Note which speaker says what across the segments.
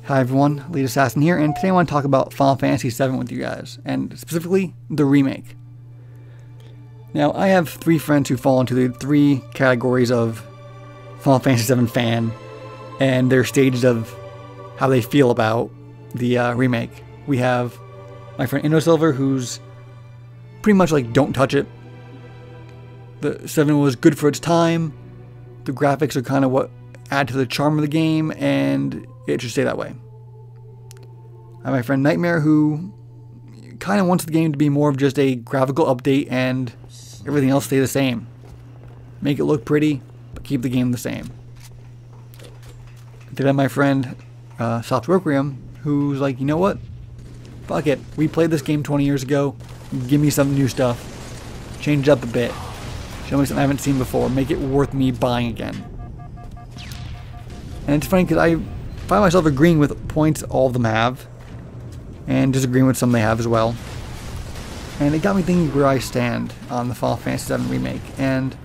Speaker 1: Hi everyone, Lead Assassin here, and today I want to talk about Final Fantasy VII with you guys, and specifically the remake. Now, I have three friends who fall into the three categories of Final Fantasy VII fan, and their stages of how they feel about the remake. We have my friend InnoSilver, who's pretty much like, don't touch it. The 7 was good for its time, the graphics are kind of what add to the charm of the game, and it should stay that way. I have my friend Nightmare, who kind of wants the game to be more of just a graphical update and everything else stay the same. Make it look pretty, but keep the game the same. Then I have my friend Soft Requiem, who's like, you know what? Fuck it. We played this game 20 years ago. Give me some new stuff. Change it up a bit. Show me something I haven't seen before. Make it worth me buying again. And it's funny because I find myself agreeing with points all of them have, and disagreeing with some they have as well. And it got me thinking where I stand on the Final Fantasy VII Remake, and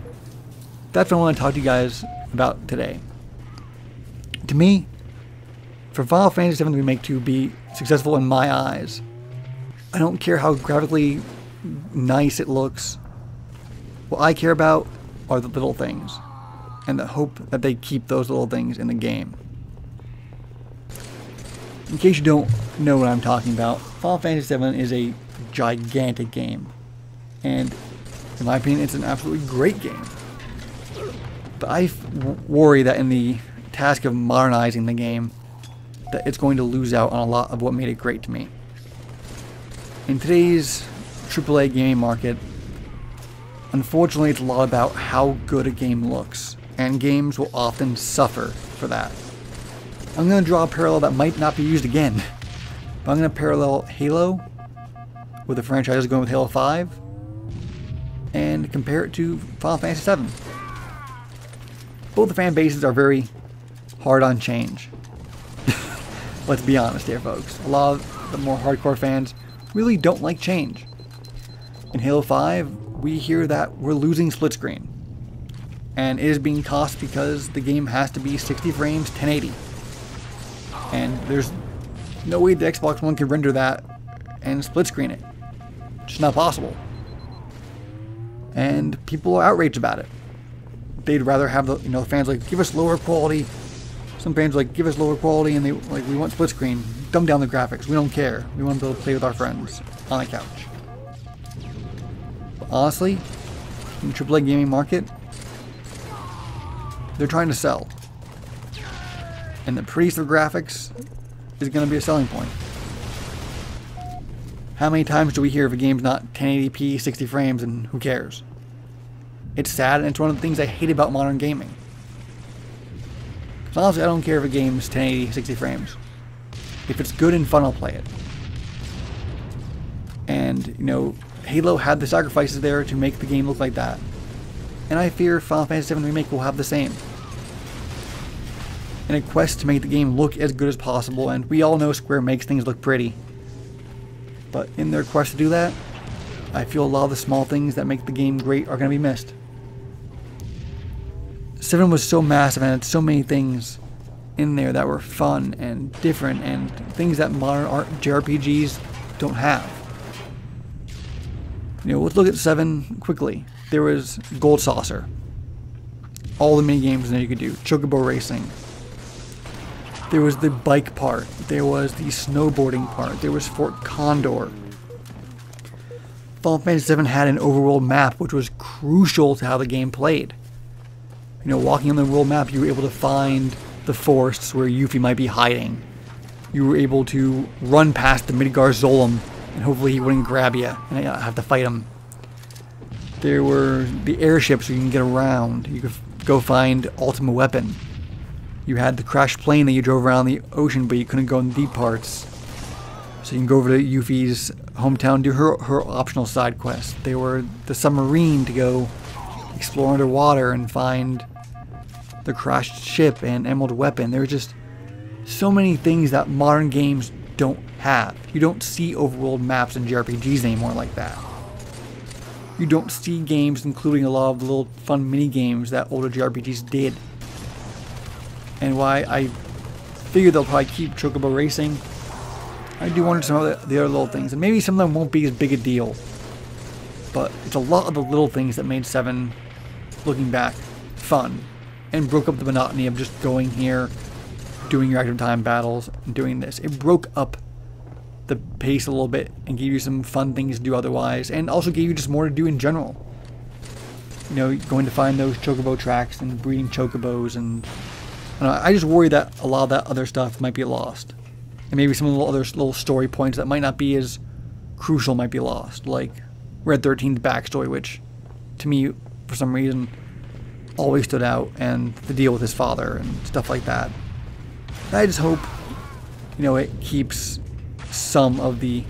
Speaker 1: that's what I want to talk to you guys about today. To me, for Final Fantasy VII Remake to be successful in my eyes, I don't care how graphically nice it looks. What I care about are the little things, and the hope that they keep those little things in the game. In case you don't know what I'm talking about, Final Fantasy VII is a gigantic game, and in my opinion it's an absolutely great game. But I worry that in the task of modernizing the game, that it's going to lose out on a lot of what made it great to me. In today's AAA gaming market, unfortunately it's a lot about how good a game looks, and games will often suffer for that. I'm going to draw a parallel that might not be used again, but I'm going to parallel Halo with the franchise going with Halo 5 and compare it to Final Fantasy VII. Both the fan bases are very hard on change. Let's be honest here, folks. A lot of the more hardcore fans really don't like change. In Halo 5, we hear that we're losing split screen, and it is being cost because the game has to be 60 frames, 1080. And there's no way the Xbox One can render that and split screen it. It's just not possible. And people are outraged about it. They'd rather have the fans like, give us lower quality. Some fans are like, give us lower quality, and they like, we want split screen. Dumb down the graphics. We don't care. We want to be able to play with our friends on the couch. But honestly, in the AAA gaming market, they're trying to sell. And the prettiest of graphics is going to be a selling point. How many times do we hear if a game's not 1080p, 60 frames, and who cares? It's sad, and it's one of the things I hate about modern gaming. Because honestly, I don't care if a game's 1080, 60 frames. If it's good and fun, I'll play it. And, Halo had the sacrifices there to make the game look like that. And I fear Final Fantasy VII Remake will have the same. In a quest to make the game look as good as possible, and we all know Square makes things look pretty. But in their quest to do that, I feel a lot of the small things that make the game great are going to be missed. 7 was so massive and had so many things in there that were fun and different and things that modern JRPGs don't have. Let's look at 7 quickly. There was Gold Saucer. All the mini games that you could do. Chocobo Racing. There was the bike part. There was the snowboarding part. There was Fort Condor. Final Fantasy VII had an overworld map, which was crucial to how the game played. Walking on the world map, you were able to find the forests where Yuffie might be hiding. You were able to run past the Midgar Zolom, and hopefully he wouldn't grab you and have to fight him. There were the airships where you can get around. You could go find Ultimate Weapon. You had the crashed plane that you drove around the ocean, but you couldn't go in the deep parts. So you can go over to Yuffie's hometown and do her optional side quest. There were the submarine to go explore underwater and find the crashed ship and Emerald Weapon. There were just so many things that modern games don't have. You don't see overworld maps in JRPGs anymore like that. You don't see games including a lot of the little fun mini games that older JRPGs did. And why I figure they'll probably keep Chocobo Racing. I do wonder some of the other little things, and maybe some of them won't be as big a deal. But it's a lot of the little things that made 7, looking back, fun, and broke up the monotony of just going here, doing your active time battles, and doing this. It broke up the pace a little bit and gave you some fun things to do otherwise, and also gave you just more to do in general. You know, going to find those Chocobo tracks and breeding Chocobos, and I just worry that a lot of that other stuff might be lost. And maybe some of the other little story points that might not be as crucial might be lost, like Red 13's backstory, which to me, for some reason, always stood out, and the deal with his father and stuff like that. I just hope, you know, it keeps some of the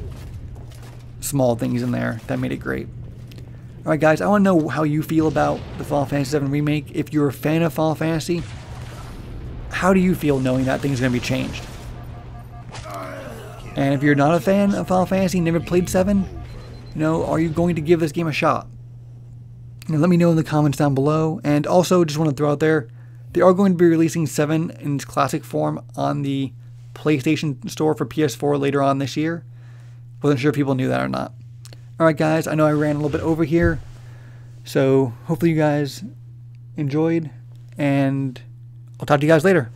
Speaker 1: small things in there that made it great. Alright guys, I want to know how you feel about the Final Fantasy VII Remake. If you're a fan of Final Fantasy, how do you feel knowing that things are going to be changed? And if you're not a fan of Final Fantasy, never played 7, you know, are you going to give this game a shot? And let me know in the comments down below. And also, just want to throw out there, they are going to be releasing 7 in its classic form on the PlayStation Store for PS4 later on this year. Wasn't sure if people knew that or not. Alright guys, I know I ran a little bit over here, so hopefully you guys enjoyed, and I'll talk to you guys later.